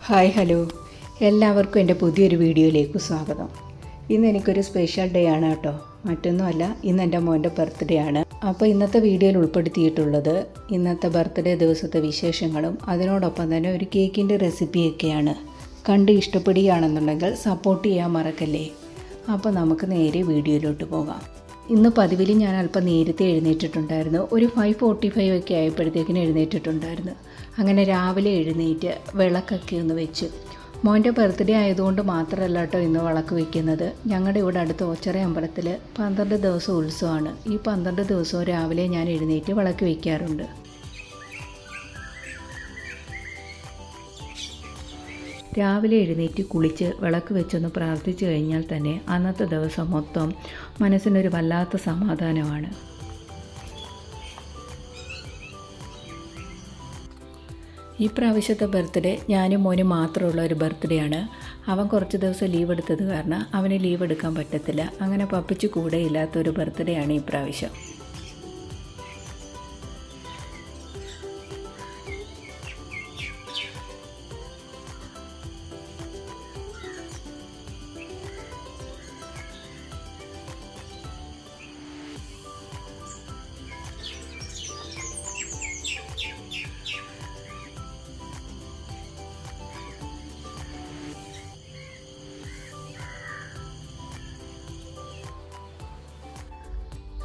Hi hello, എല്ലാവർക്കും എൻ്റെ പുതിയൊരു വീഡിയോയിലേക്ക് സ്വാഗതം. ഇന്ന് എനിക്കൊരു സ്പെഷ്യൽ ഡേ ആണ് കേട്ടോ. മറ്റൊന്നുമല്ല, ഇന്ന് എൻ്റെ മോൻ്റെ ബർത്ത്ഡേ ആണ്. അപ്പോൾ ഇന്നത്തെ വീഡിയോയിൽ ഉൾപ്പെടുത്തിയിട്ടുള്ളത് ഇന്നത്തെ ബർത്ത്ഡേ ദിവസത്തെ വിശേഷങ്ങളും അതിനോടൊപ്പം തന്നെ ഒരു കേക്കിൻ്റെ റെസിപ്പിയൊക്കെയാണ്. കണ്ട് ഇഷ്ടപ്പെടുകയാണെന്നുണ്ടെങ്കിൽ സപ്പോർട്ട് ചെയ്യാൻ മറക്കല്ലേ. അപ്പോൾ നമുക്ക് നേരെ വീഡിയോയിലോട്ട് പോകാം. ഇന്ന് പതിവിൽ ഞാൻ അല്പം നേരത്തെ എഴുന്നേറ്റിട്ടുണ്ടായിരുന്നു. ഒരു 5:45 ഒക്കെ ആയപ്പോഴത്തേക്കിന് എഴുന്നേറ്റിട്ടുണ്ടായിരുന്നു. അങ്ങനെ രാവിലെ എഴുന്നേറ്റ് വിളക്കൊക്കെ ഒന്ന് വെച്ചു. മോൻ്റെ ബർത്ത്ഡേ ആയതുകൊണ്ട് മാത്രമല്ല കേട്ടോ ഇന്ന് വിളക്ക് വയ്ക്കുന്നത്. ഞങ്ങളുടെ ഇവിടെ അടുത്ത് ഓച്ചറ അമ്പലത്തിൽ 12 ദിവസം ഉത്സവമാണ്. ഈ 12 ദിവസവും രാവിലെ ഞാൻ എഴുന്നേറ്റ് വിളക്ക് വയ്ക്കാറുണ്ട്. രാവിലെ എഴുന്നേറ്റ് കുളിച്ച് വിളക്ക് വെച്ചൊന്ന് പ്രാർത്ഥിച്ചു കഴിഞ്ഞാൽ തന്നെ അന്നത്തെ ദിവസം മൊത്തം മനസ്സിനൊരു വല്ലാത്ത സമാധാനമാണ്. ഈ പ്രാവശ്യത്തെ ബർത്ത്ഡേ ഞാനും മോനും മാത്രമുള്ള ഒരു ബർത്ത്ഡേ ആണ്. അവൻ കുറച്ച് ദിവസം ലീവ് എടുത്തത് കാരണം അവന് ലീവ് എടുക്കാൻ പറ്റത്തില്ല. അങ്ങനെ പപ്പിച്ച് കൂടെ ഇല്ലാത്തൊരു ബർത്ത്ഡേ ആണ് ഈ പ്രാവശ്യം.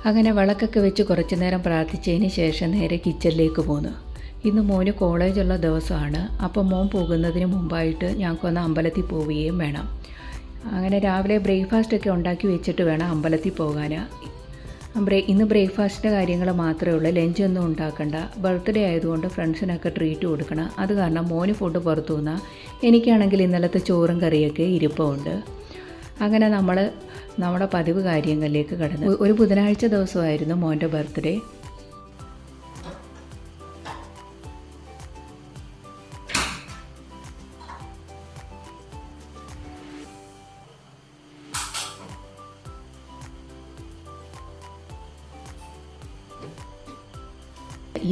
അങ്ങനെ വിളക്കൊക്കെ വെച്ച് കുറച്ച് നേരം പ്രാർത്ഥിച്ചതിന് ശേഷം നേരെ കിച്ചണിലേക്ക് പോന്നു. ഇന്ന് മോന് കോളേജുള്ള ദിവസമാണ്. അപ്പോൾ മോൻ പോകുന്നതിന് മുമ്പായിട്ട് ഞങ്ങൾക്കൊന്ന് അമ്പലത്തിൽ പോവുകയും വേണം. അങ്ങനെ രാവിലെ ബ്രേക്ക്ഫാസ്റ്റൊക്കെ ഉണ്ടാക്കി വെച്ചിട്ട് വേണം അമ്പലത്തിൽ പോകാൻ. ഇന്ന് ബ്രേക്ക്ഫാസ്റ്റിൻ്റെ കാര്യങ്ങൾ മാത്രമേ ഉള്ളൂ. ലഞ്ചൊന്നും ഉണ്ടാക്കണ്ട. ബർത്ത്ഡേ ആയതുകൊണ്ട് ഫ്രണ്ട്സിനൊക്കെ ട്രീറ്റ് കൊടുക്കണം. അത് കാരണം മോന് ഫുഡ് പുറത്തു നിന്നാൽ എനിക്കാണെങ്കിൽ ഇന്നലത്തെ ചോറും കറിയൊക്കെ ഇരിപ്പമുണ്ട്. അങ്ങനെ നമ്മുടെ പതിവ് കാര്യങ്ങളിലേക്ക് കടന്നു. ഒരു ബുധനാഴ്ച ദിവസമായിരുന്നു മോൻ്റെ ബർത്ത്ഡേ.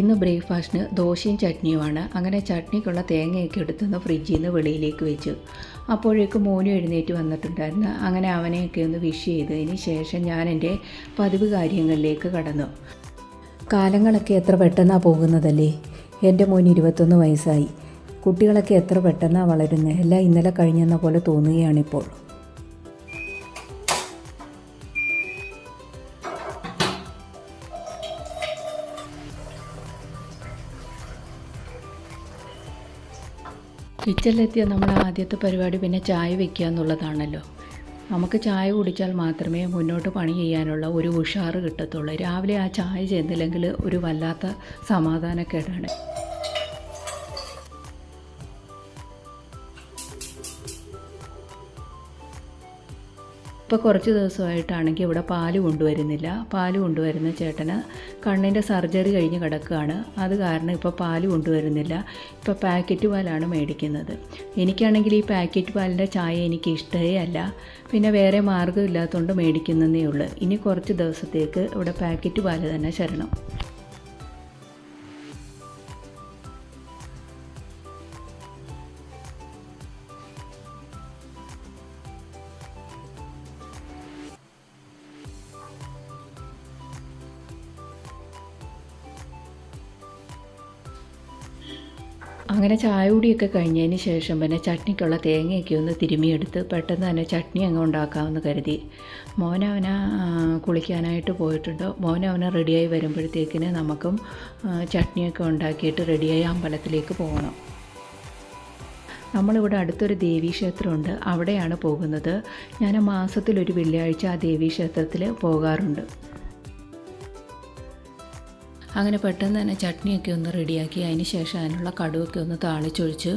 ഇന്ന് ബ്രേക്ക്ഫാസ്റ്റിന് ദോശയും ചട്നിയുമാണ്. അങ്ങനെ ചട്നിക്കുള്ള തേങ്ങയൊക്കെ എടുത്തുനിന്ന് ഫ്രിഡ്ജിൽ നിന്ന് വെളിയിലേക്ക് വെച്ചു. അപ്പോഴേക്കും മോനും എഴുന്നേറ്റ് വന്നിട്ടുണ്ടായിരുന്നു. അങ്ങനെ അവനെയൊക്കെ ഒന്ന് വിഷ് ചെയ്തതിന് ശേഷം ഞാൻ എൻ്റെ പതിവ് കാര്യങ്ങളിലേക്ക് കടന്നു. കാലങ്ങളൊക്കെ എത്ര പെട്ടെന്നാണ് പോകുന്നതല്ലേ. എൻ്റെ മോന് 21 വയസ്സായി. കുട്ടികളൊക്കെ എത്ര പെട്ടെന്നാണ് വളരുന്നത്. എല്ലാം ഇന്നലെ കഴിഞ്ഞെന്ന പോലെ തോന്നുകയാണിപ്പോൾ. കിച്ചണിലെത്തിയ നമ്മുടെ ആദ്യത്തെ പരിപാടി പിന്നെ ചായ വയ്ക്കുക എന്നുള്ളതാണല്ലോ. നമുക്ക് ചായ കുടിച്ചാൽ മാത്രമേ മുന്നോട്ട് പണി ചെയ്യാനുള്ള ഒരു ഉഷാറ് കിട്ടത്തുള്ളൂ. രാവിലെ ആ ചായ ചെന്നില്ലെങ്കിൽ ഒരു വല്ലാത്ത സമാധാനക്കേടാണ്. ഇപ്പോൾ കുറച്ച് ദിവസമായിട്ടാണെങ്കിൽ ഇവിടെ പാല് കൊണ്ടുവരുന്നില്ല. പാല് കൊണ്ടുവരുന്ന ചേട്ടന് കണ്ണിൻ്റെ സർജറി കഴിഞ്ഞ് കിടക്കുകയാണ്. അത് കാരണം ഇപ്പോൾ പാല് കൊണ്ടുവരുന്നില്ല. ഇപ്പോൾ പാക്കറ്റ് പാലാണ് മേടിക്കുന്നത്. എനിക്കാണെങ്കിൽ ഈ പാക്കറ്റ് പാലിൻ്റെ ചായ എനിക്ക് ഇഷ്ടമേ അല്ല. പിന്നെ വേറെ മാർഗ്ഗമില്ലാത്തതുകൊണ്ട് മേടിക്കുന്നതേ ഉള്ളൂ. ഇനി കുറച്ച് ദിവസത്തേക്ക് ഇവിടെ പാക്കറ്റ് പാല് തന്നെ ശരണം. അങ്ങനെ ചായ കുടിയൊക്കെ കഴിഞ്ഞതിന് ശേഷം പിന്നെ ചട്നിക്കുള്ള തേങ്ങയൊക്കെ ഒന്ന് തിരുമിയെടുത്ത് പെട്ടെന്ന് തന്നെ ചട്നി അങ്ങ് ഉണ്ടാക്കാമെന്ന് കരുതി. മോനവനെ കുളിക്കാനായിട്ട് പോയിട്ടുണ്ട്. മോനവനെ റെഡിയായി വരുമ്പോഴത്തേക്കിന് നമുക്കും ചട്നിയൊക്കെ ഉണ്ടാക്കിയിട്ട് റെഡിയായി അമ്പലത്തിലേക്ക് പോകണം. നമ്മളിവിടെ അടുത്തൊരു ദേവീക്ഷേത്രമുണ്ട്, അവിടെയാണ് പോകുന്നത്. ഞാൻ മാസത്തിലൊരു വെള്ളിയാഴ്ച ആ ദേവീക്ഷേത്രത്തിൽ പോകാറുണ്ട്. അങ്ങനെ പെട്ടെന്ന് തന്നെ ചട്നിയൊക്കെ ഒന്ന് റെഡിയാക്കി അതിന് ശേഷം അതിനുള്ള കടുവൊക്കെ ഒന്ന് താളിച്ചൊഴിച്ച്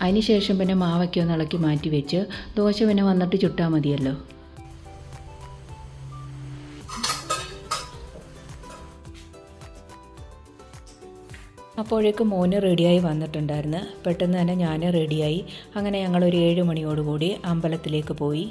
അതിന് ശേഷം പിന്നെ മാവൊക്കെ ഒന്ന് ഇളക്കി മാറ്റി വെച്ച് ദോശ പിന്നെ വന്നിട്ട് ചുട്ടാൽ മതിയല്ലോ. അപ്പോഴേക്കും മോന് റെഡിയായി വന്നിട്ടുണ്ടായിരുന്നു. പെട്ടെന്ന് തന്നെ ഞാൻ റെഡിയായി. അങ്ങനെ ഞങ്ങളൊരു 7 മണിയോടുകൂടി അമ്പലത്തിലേക്ക് പോയി.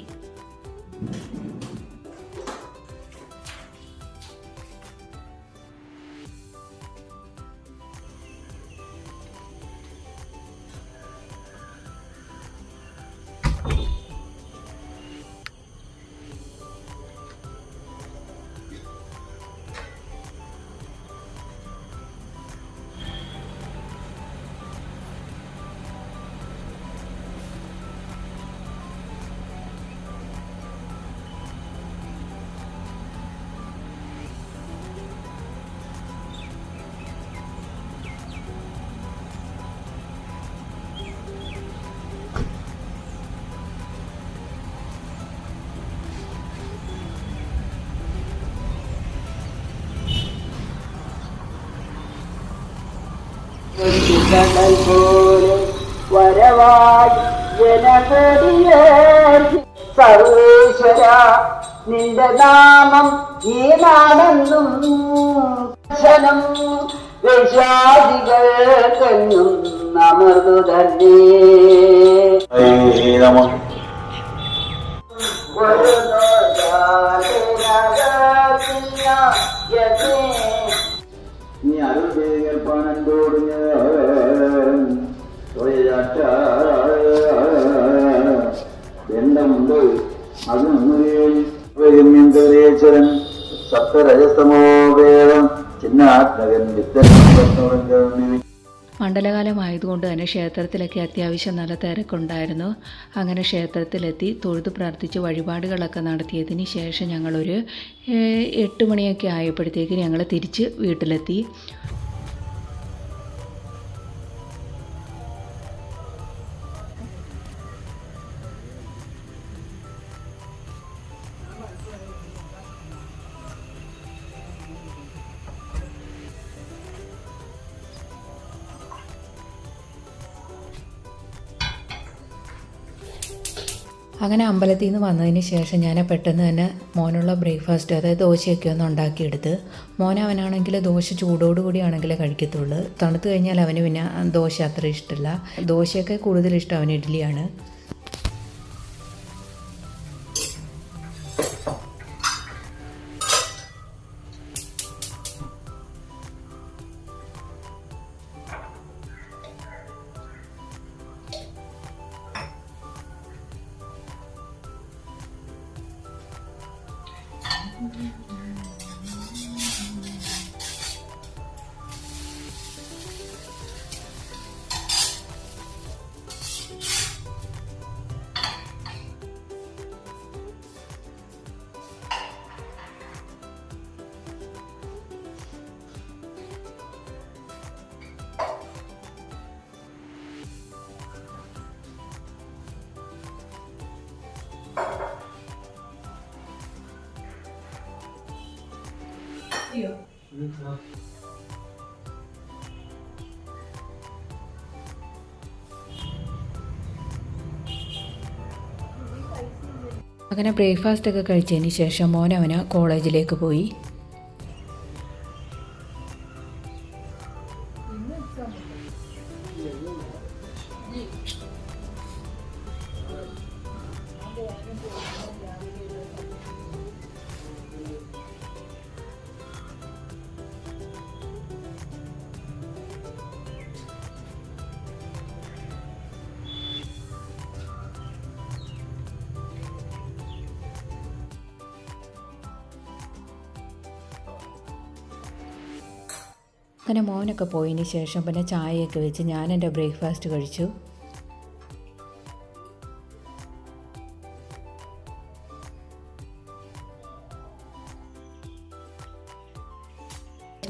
കടൽ പോലെ വരവായി ജനകോടിയേറി സർവേശ്വര നിന്റെ നാമം ഈ നാടെന്നും ദർശനം വിശ്വാസികൾക്കെന്നും അമൃതു തന്നെ. നീ അരുൾപ്പാനോട് ബന്ധമുണ്ട് അതും സപ്തരജസ്തമോ വേദം ചിന്നാത്മകൻ വിത്തരം. മണ്ഡലകാലമായതുകൊണ്ട് തന്നെ ക്ഷേത്രത്തിലൊക്കെ അത്യാവശ്യം നല്ല തിരക്കുണ്ടായിരുന്നു. അങ്ങനെ ക്ഷേത്രത്തിലെത്തി തൊഴുത് പ്രാർത്ഥിച്ച് വഴിപാടുകളൊക്കെ നടത്തിയതിന് ശേഷം ഞങ്ങളൊരു 8 മണിയൊക്കെ ആയപ്പോഴത്തേക്ക് ഞങ്ങൾ തിരിച്ച് വീട്ടിലെത്തി. അങ്ങനെ അമ്പലത്തിൽ നിന്ന് വന്നതിന് ശേഷം ഞാൻ പെട്ടെന്ന് തന്നെ മോനുള്ള ബ്രേക്ക്ഫാസ്റ്റ്, അതായത് ദോശയൊക്കെ ഒന്ന് ഉണ്ടാക്കിയെടുത്ത്. അവനാണെങ്കിൽ ദോശ ചൂടോടുകൂടിയാണെങ്കിലേ കഴിക്കത്തുള്ളൂ. തണുത്ത് കഴിഞ്ഞാൽ അവന് പിന്നെ ദോശ അത്ര ഇഷ്ടമില്ല. ദോശയൊക്കെ കൂടുതൽ ഇഷ്ടം അവന് ഇഡ്ഡലിയാണ്. അങ്ങനെ ബ്രേക്ക്ഫാസ്റ്റ് ഒക്കെ കഴിച്ചതിന് ശേഷം അവന് കോളേജിലേക്ക് പോയി. അങ്ങനെ മോനൊക്കെ പോയതിന് ശേഷം പിന്നെ ചായയൊക്കെ വെച്ച് ഞാൻ എൻ്റെ ബ്രേക്ക്ഫാസ്റ്റ് കഴിച്ചു.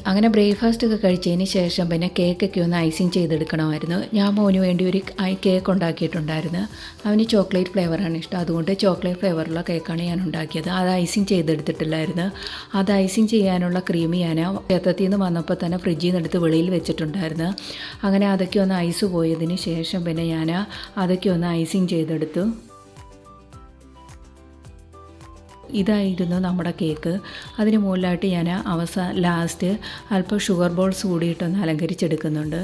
അങ്ങനെ ബ്രേക്ക്ഫാസ്റ്റ് ഒക്കെ കഴിച്ചതിന് ശേഷം പിന്നെ കേക്കൊക്കെ ഒന്ന് ഐസിങ് ചെയ്തെടുക്കണമായിരുന്നു. ഞാൻ മോന് വേണ്ടി ഒരു കേക്ക് ഉണ്ടാക്കിയിട്ടുണ്ടായിരുന്നു. അവന് ചോക്ലേറ്റ് ഫ്ലേവറാണ് ഇഷ്ടം, അതുകൊണ്ട് ചോക്ലേറ്റ് ഫ്ലേവറുള്ള കേക്കാണ് ഞാൻ ഉണ്ടാക്കിയത്. അത് ഐസിങ് ചെയ്തെടുത്തിട്ടില്ലായിരുന്നു. അത് ഐസിങ് ചെയ്യാനുള്ള ക്രീം ഞാൻ ക്ഷേത്രത്തിൽ നിന്ന് വന്നപ്പോൾ തന്നെ ഫ്രിഡ്ജിൽ നിന്ന് എടുത്ത് വെളിയിൽ വെച്ചിട്ടുണ്ടായിരുന്നു. അങ്ങനെ അതൊക്കെ ഒന്ന് ഐസ് പോയതിന് ശേഷം പിന്നെ ഞാൻ അതൊക്കെ ഒന്ന് ഐസിങ് ചെയ്തെടുത്തു. ഇതായിരുന്നു നമ്മുടെ കേക്ക്. അതിന് മുകളിലായിട്ട് ഞാൻ ലാസ്റ്റ് അല്പം ഷുഗർ ബോൾസ് കൂടിയിട്ടൊന്ന് അലങ്കരിച്ചെടുക്കുന്നുണ്ട്.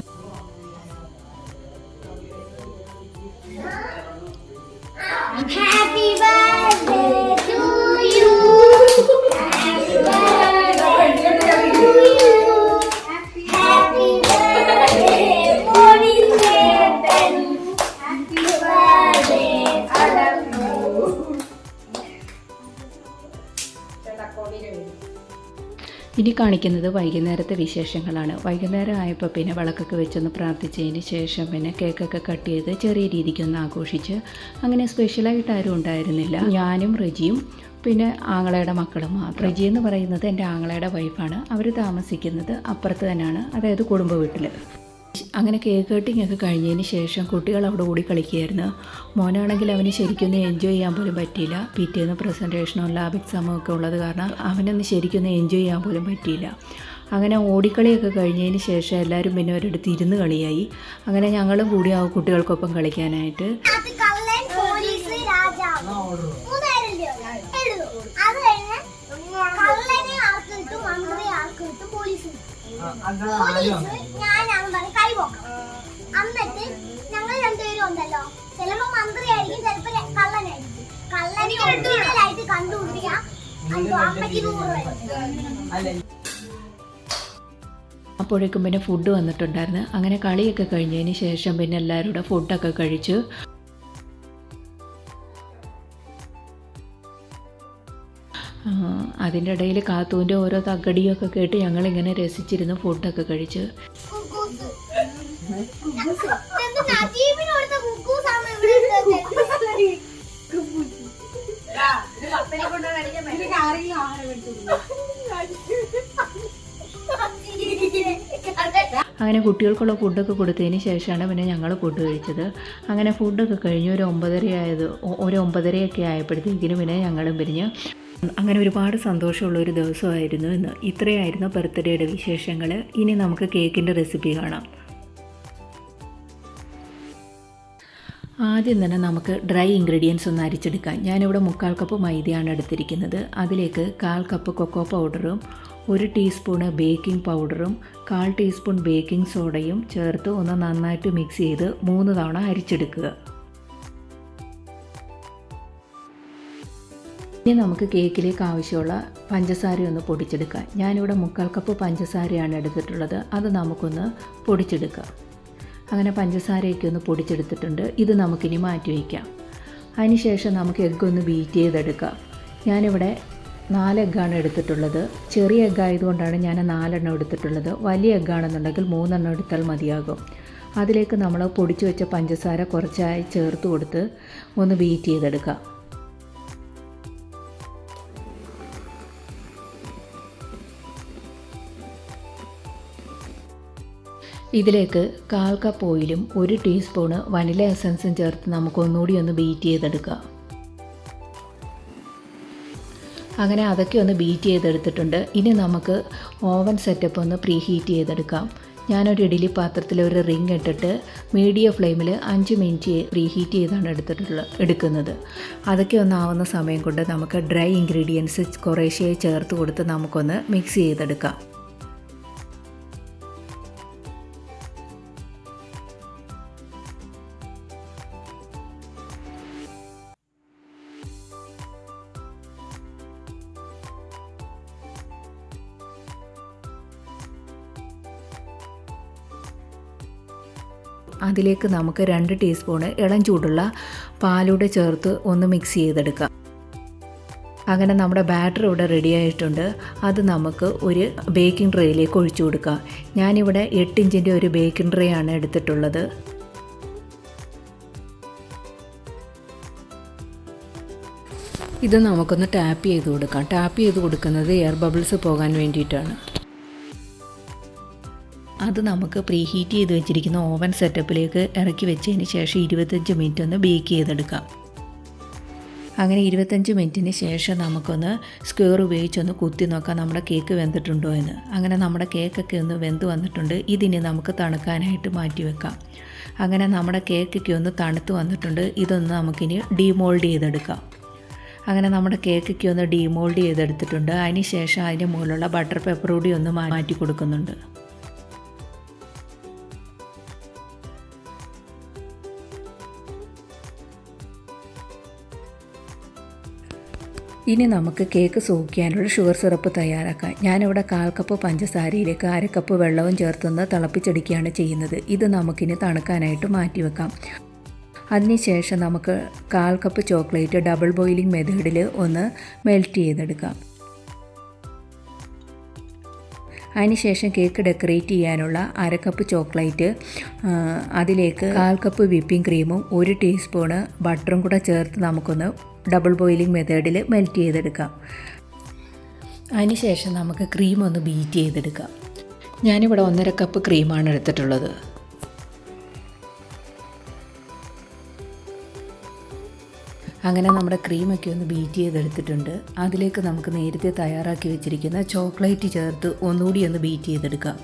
Happy birthday to you. Happy birthday to you. Happy birthday, Morningseven. Happy birthday, Alannu. ഇനി കാണിക്കുന്നത് വൈകുന്നേരത്തെ വിശേഷങ്ങളാണ്. വൈകുന്നേരം ആയപ്പോൾ പിന്നെ വിളക്കൊക്കെ വെച്ചൊന്ന് പ്രാർത്ഥിച്ചതിന് ശേഷം പിന്നെ കേക്കൊക്കെ കട്ട് ചെയ്ത് ചെറിയ രീതിക്കൊന്ന് ആഘോഷിച്ച്. അങ്ങനെ സ്പെഷ്യലായിട്ട് ആരും ഉണ്ടായിരുന്നില്ല. ഞാനും റെജിയും പിന്നെ ആങ്ങളയുടെ മക്കളും മാത്രം. റെജി എന്ന് പറയുന്നത് എൻ്റെ ആങ്ങളയുടെ വൈഫാണ്. അവർ താമസിക്കുന്നത് അപ്പുറത്ത് തന്നെയാണ്, അതായത് കുടുംബ വീട്ടിൽ. അങ്ങനെ കേക്ക് കട്ടിങ് ഒക്കെ കഴിഞ്ഞതിന് ശേഷം കുട്ടികൾ അവിടെ കൂടി കളിക്കുകയായിരുന്നു. മോനാണെങ്കിൽ അവന് ശരിക്കൊന്നും എൻജോയ് ചെയ്യാൻ പോലും പറ്റിയില്ല. പിറ്റേന്ന് പ്രസൻറ്റേഷനോ ലാബ് എക്സാമോ ഒക്കെ ഉള്ളത് കാരണം അവനൊന്ന് ശരിക്കൊന്നും എൻജോയ് ചെയ്യാൻ പോലും പറ്റിയില്ല. അങ്ങനെ ഓടിക്കളിയൊക്കെ കഴിഞ്ഞതിന് ശേഷം എല്ലാവരും പിന്നെ ഒരിടത്ത് ഇരുന്ന് കളിയായി. അങ്ങനെ ഞങ്ങളും കൂടി ആ കുട്ടികൾക്കൊപ്പം കളിക്കാനായിട്ട്. എന്നിട്ട് ഞങ്ങൾ രണ്ടുപേരും ഉണ്ടല്ലോ, ചിലപ്പോ മന്ത്രിയായിരിക്കും, ചിലപ്പോ കള്ളനായിരിക്കും. കള്ളനായിട്ട് കണ്ടുപിടിക്കാം. അമ്മയ്ക്ക് 100 അപ്പോഴേക്കും പിന്നെ ഫുഡ് വന്നിട്ടുണ്ടായിരുന്നു. അങ്ങനെ കളിയൊക്കെ കഴിഞ്ഞതിന് ശേഷം പിന്നെ എല്ലാവരും കൂടെ ഫുഡൊക്കെ കഴിച്ചു. അതിൻ്റെ ഇടയിൽ കാത്തൂൻ്റെ ഓരോ തകടിയൊക്കെ കേട്ട് ഞങ്ങളിങ്ങനെ രസിച്ചിരുന്ന് ഫുഡൊക്കെ കഴിച്ച്. അങ്ങനെ കുട്ടികൾക്കുള്ള ഫുഡൊക്കെ കൊടുത്തതിന് ശേഷമാണ് പിന്നെ ഞങ്ങൾ ഫുഡ് കഴിച്ചത്. അങ്ങനെ ഫുഡൊക്കെ കഴിഞ്ഞ് ഒരു 9:30 ആയപ്പോഴത്തേക്കിനും പിന്നെ ഞങ്ങളും പിരിഞ്ഞ്. അങ്ങനെ ഒരുപാട് സന്തോഷമുള്ളൊരു ദിവസമായിരുന്നു ഇന്ന്. ഇത്രയായിരുന്നു ബർത്ത്ഡേയുടെ വിശേഷങ്ങൾ. ഇനി നമുക്ക് കേക്കിൻ്റെ റെസിപ്പി കാണാം. ആദ്യം തന്നെ നമുക്ക് ഡ്രൈ ഇൻഗ്രീഡിയൻസ് ഒന്ന് അരിച്ചെടുക്കാം. ഞാനിവിടെ 3/4 കപ്പ് മൈദയാണ് എടുത്തിരിക്കുന്നത്. അതിലേക്ക് 1/4 കപ്പ് കൊക്കോ പൗഡറും 1 ടീസ്പൂണ് ബേക്കിംഗ് പൗഡറും 1/4 ടീസ്പൂൺ ബേക്കിംഗ് സോഡയും ചേർത്ത് ഒന്ന് നന്നായിട്ട് മിക്സ് ചെയ്ത് 3 തവണ അരിച്ചെടുക്കുക. ഇനി നമുക്ക് കേക്കിലേക്ക് ആവശ്യമുള്ള പഞ്ചസാര ഒന്ന് പൊടിച്ചെടുക്കാം. ഞാനിവിടെ 3/4 കപ്പ് പഞ്ചസാരയാണ് എടുത്തിട്ടുള്ളത്. അത് നമുക്കൊന്ന് പൊടിച്ചെടുക്കാം. അങ്ങനെ പഞ്ചസാരയൊക്കെ ഒന്ന് പൊടിച്ചെടുത്തിട്ടുണ്ട്. ഇത് നമുക്കിനി മാറ്റി വയ്ക്കാം. അതിനുശേഷം നമുക്ക് എഗ്ഗ് ഒന്ന് ബീറ്റ് ചെയ്തെടുക്കാം. ഞാനിവിടെ 4 എഗ്ഗാണ് എടുത്തിട്ടുള്ളത്. ചെറിയ എഗ്ഗ് ആയതുകൊണ്ടാണ് ഞാൻ 4 എണ്ണം എടുത്തിട്ടുള്ളത്. വലിയ എഗ്ഗാണെന്നുണ്ടെങ്കിൽ 3 എണ്ണം എടുത്താൽ മതിയാകും. അതിലേക്ക് നമ്മൾ പൊടിച്ചു വെച്ച പഞ്ചസാര കുറച്ചായി ചേർത്ത് കൊടുത്ത് ഒന്ന് ബീറ്റ് ചെയ്തെടുക്കാം. ഇതിലേക്ക് 1/4 കപ്പ് ഓയിലും 1 ടീസ്പൂണ് വനില എസൻസും ചേർത്ത് നമുക്കൊന്നുകൂടി ഒന്ന് ബീറ്റ് ചെയ്തെടുക്കാം. അങ്ങനെ അതൊക്കെ ഒന്ന് ബീറ്റ് ചെയ്തെടുത്തിട്ടുണ്ട്. ഇനി നമുക്ക് ഓവൻ സെറ്റപ്പ് ഒന്ന് പ്രീ ഹീറ്റ് ചെയ്തെടുക്കാം. ഞാനൊരു ഇഡ്ഡലി പാത്രത്തിൽ ഒരു റിങ് ഇട്ടിട്ട് മീഡിയം ഫ്ലെയിമിൽ 5 മിനിറ്റ് പ്രീ ഹീറ്റ് ചെയ്താണ് എടുക്കുന്നത്. അതൊക്കെ ഒന്നാവുന്ന സമയം കൊണ്ട് നമുക്ക് ഡ്രൈ ഇൻഗ്രീഡിയൻസ് കുറേശ്ശെ ചേർത്ത് കൊടുത്ത് നമുക്കൊന്ന് മിക്സ് ചെയ്തെടുക്കാം. അതിലേക്ക് നമുക്ക് 2 ടീസ്പൂണ് ഇളം ചൂടുള്ള പാലൂടെ ചേർത്ത് ഒന്ന് മിക്സ് ചെയ്തെടുക്കാം. അങ്ങനെ നമ്മുടെ ബാറ്റർ ഇവിടെ റെഡി ആയിട്ടുണ്ട്. അത് നമുക്ക് ഒരു ബേക്കിംഗ് ട്രേയിലേക്ക് ഒഴിച്ചു കൊടുക്കാം. ഞാനിവിടെ 8 ഇഞ്ചിൻ്റെ ഒരു ബേക്കിംഗ് ട്രേ ആണ് എടുത്തിട്ടുള്ളത്. ഇത് നമുക്കൊന്ന് ടാപ്പ് ചെയ്ത് കൊടുക്കാം. ടാപ്പ് ചെയ്ത് കൊടുക്കുന്നത് എയർ ബബിൾസ് പോകാൻ വേണ്ടിയിട്ടാണ്. അത് നമുക്ക് പ്രീ ഹീറ്റ് ചെയ്ത് വെച്ചിരിക്കുന്ന ഓവൻ സെറ്റപ്പിലേക്ക് ഇറക്കി വെച്ചതിന് ശേഷം 25 മിനിറ്റ് ഒന്ന് ബേക്ക് ചെയ്തെടുക്കാം. അങ്ങനെ 25 മിനിറ്റിന് ശേഷം നമുക്കൊന്ന് സ്ക്വയർ ഉപയോഗിച്ചൊന്ന് കുത്തി നോക്കാം നമ്മുടെ കേക്ക് വെന്തിട്ടുണ്ടോ എന്ന്. അങ്ങനെ നമ്മുടെ കേക്കൊക്കെ ഒന്ന് വെന്ത് വന്നിട്ടുണ്ട്. ഇതിനെ നമുക്ക് തണുക്കാനായിട്ട് മാറ്റി വെക്കാം. അങ്ങനെ നമ്മുടെ കേക്കൊക്കെ ഒന്ന് തണുത്ത് വന്നിട്ടുണ്ട്. ഇതൊന്ന് നമുക്കിനി ഡീമോൾഡ് ചെയ്തെടുക്കാം. അങ്ങനെ നമ്മുടെ കേക്കൊക്കെ ഒന്ന് ഡീമോൾഡ് ചെയ്തെടുത്തിട്ടുണ്ട്. അതിന് ശേഷം അതിൻ്റെ മുകളിലുള്ള ബട്ടർ പേപ്പർ കൂടി ഒന്ന് മാറ്റി കൊടുക്കുന്നുണ്ട്. ഇനി നമുക്ക് കേക്ക് സൂക്ഷിക്കാനുള്ള ഷുഗർ സിറപ്പ് തയ്യാറാക്കാം. ഞാനിവിടെ 1/4 കപ്പ് പഞ്ചസാരയിലേക്ക് 1/2 കപ്പ് വെള്ളവും ചേർത്തൊന്ന് തിളപ്പിച്ചെടുക്കുകയാണ് ചെയ്യുന്നത്. ഇത് നമുക്കിനി തണുക്കാനായിട്ട് മാറ്റി വെക്കാം. അതിനുശേഷം നമുക്ക് 1/4 കപ്പ് ചോക്ലേറ്റ് ഡബിൾ ബോയിലിംഗ് മെത്തേഡിൽ ഒന്ന് മെൽറ്റ് ചെയ്തെടുക്കാം. അതിനുശേഷം കേക്ക് ഡെക്കറേറ്റ് ചെയ്യാനുള്ള 1/2 കപ്പ് ചോക്ലേറ്റ്, അതിലേക്ക് 1/4 കപ്പ് വിപ്പിംഗ് ക്രീമും 1 ടീസ്പൂണ് ബട്ടറും കൂടെ ചേർത്ത് നമുക്കൊന്ന് ഡബിൾ ബോയിലിംഗ് മെത്തേഡിൽ മെൽറ്റ് ചെയ്തെടുക്കാം. അതിനുശേഷം നമുക്ക് ക്രീം ഒന്ന് ബീറ്റ് ചെയ്തെടുക്കാം. ഞാനിവിടെ 1/2 കപ്പ് ക്രീമാണ് എടുത്തിട്ടുള്ളത്. അങ്ങനെ നമ്മുടെ ക്രീമൊക്കെ ഒന്ന് ബീറ്റ് ചെയ്തെടുത്തിട്ടുണ്ട്. അതിലേക്ക് നമുക്ക് നേരത്തെ തയ്യാറാക്കി വെച്ചിരിക്കുന്ന ചോക്ലേറ്റ് ചേർത്ത് ഒന്നുകൂടി ഒന്ന് ബീറ്റ് ചെയ്തെടുക്കാം.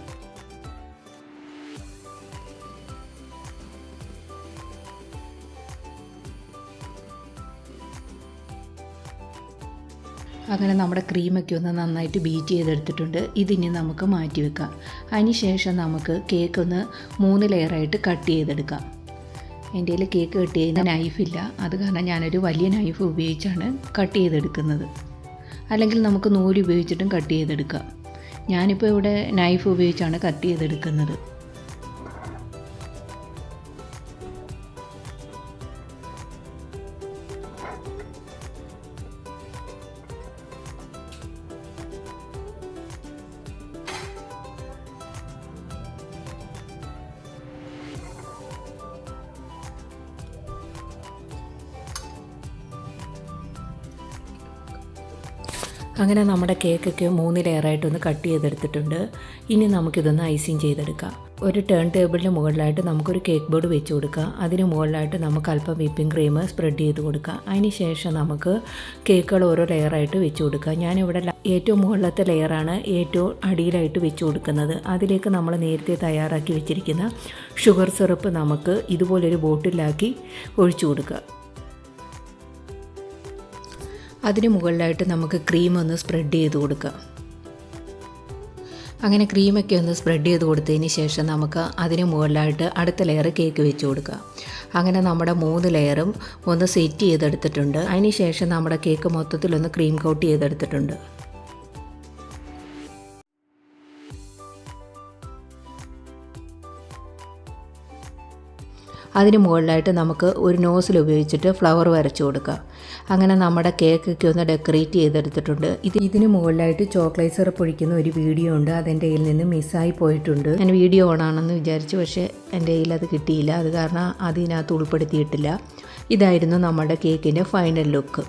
അങ്ങനെ നമ്മുടെ ക്രീമൊക്കെ ഒന്ന് നന്നായിട്ട് ബീറ്റ് ചെയ്തെടുത്തിട്ടുണ്ട്. ഇതിനി നമുക്ക് മാറ്റി വെക്കാം. അതിന് ശേഷം നമുക്ക് കേക്ക് ഒന്ന് 3 ലെയറായിട്ട് കട്ട് ചെയ്തെടുക്കാം. എൻ്റെ കയ്യിൽ കേക്ക് കട്ട് ചെയ്യുന്ന നൈഫില്ല, അത് കാരണം ഞാനൊരു വലിയ നൈഫ് ഉപയോഗിച്ചാണ് കട്ട് ചെയ്തെടുക്കുന്നത്. അല്ലെങ്കിൽ നമുക്ക് നൂല് ഉപയോഗിച്ചിട്ടും കട്ട് ചെയ്തെടുക്കാം. ഞാനിപ്പോൾ ഇവിടെ നൈഫ് ഉപയോഗിച്ചാണ് കട്ട് ചെയ്തെടുക്കുന്നത്. അങ്ങനെ നമ്മുടെ കേക്കൊക്കെ 3 ലെയറായിട്ടൊന്ന് കട്ട് ചെയ്തെടുത്തിട്ടുണ്ട്. ഇനി നമുക്കിതൊന്ന് ഐസിങ് ചെയ്തെടുക്കാം. ഒരു ടേൺ ടേബിളിന് മുകളിലായിട്ട് നമുക്കൊരു കേക്ക് ബോർഡ് വെച്ച് കൊടുക്കാം. അതിന് മുകളിലായിട്ട് നമുക്ക് അല്പം വിപ്പിംഗ് ക്രീം സ്പ്രെഡ് ചെയ്ത് കൊടുക്കാം. അതിന് ശേഷം നമുക്ക് കേക്കുകൾ ഓരോ ലെയറായിട്ട് വെച്ച് കൊടുക്കാം. ഞാനിവിടെ ഏറ്റവും മുകളിലത്തെ ലെയറാണ് ഏറ്റവും അടിയിലായിട്ട് വെച്ച് കൊടുക്കുന്നത്. അതിലേക്ക് നമ്മൾ നേരത്തെ തയ്യാറാക്കി വെച്ചിരിക്കുന്ന ഷുഗർ സിറപ്പ് നമുക്ക് ഇതുപോലൊരു ബോട്ടിലാക്കി ഒഴിച്ചു കൊടുക്കുക. അതിന് മുകളിലായിട്ട് നമുക്ക് ക്രീം ഒന്ന് സ്പ്രെഡ് ചെയ്ത് കൊടുക്കാം. അങ്ങനെ ക്രീമൊക്കെ ഒന്ന് സ്പ്രെഡ് ചെയ്ത് കൊടുത്തതിന് ശേഷം നമുക്ക് അതിന് മുകളിലായിട്ട് അടുത്ത ലെയർ കേക്ക് വെച്ച് കൊടുക്കാം. അങ്ങനെ നമ്മുടെ 3 ലെയറും ഒന്ന് സെറ്റ് ചെയ്തെടുത്തിട്ടുണ്ട്. അതിന് ശേഷം നമ്മുടെ കേക്ക് മൊത്തത്തിലൊന്ന് ക്രീം കോട്ട് ചെയ്തെടുത്തിട്ടുണ്ട്. അതിന് മുകളിലായിട്ട് നമുക്ക് ഒരു നോസിൽ ഉപയോഗിച്ചിട്ട് ഫ്ലവർ വരച്ചു കൊടുക്കാം. അങ്ങനെ നമ്മുടെ കേക്കൊക്കെ ഒന്ന് ഡെക്കറേറ്റ് ചെയ്തെടുത്തിട്ടുണ്ട്. ഇതിന് മുകളിലായിട്ട് ചോക്ലേറ്റ് സിറപ്പ് ഒഴിക്കുന്ന ഒരു വീഡിയോ ഉണ്ട്. അതെൻ്റെ കയ്യിൽ നിന്ന് മിസ്സായി പോയിട്ടുണ്ട്. ഞാൻ വീഡിയോ ഓണാണെന്ന് വിചാരിച്ചു, പക്ഷേ എൻ്റെ കയ്യിൽ അത് കിട്ടിയില്ല. അത് കാരണം അതിനകത്ത് ഉൾപ്പെടുത്തിയിട്ടില്ല. ഇതായിരുന്നു നമ്മുടെ കേക്കിൻ്റെ ഫൈനൽ ലുക്ക്.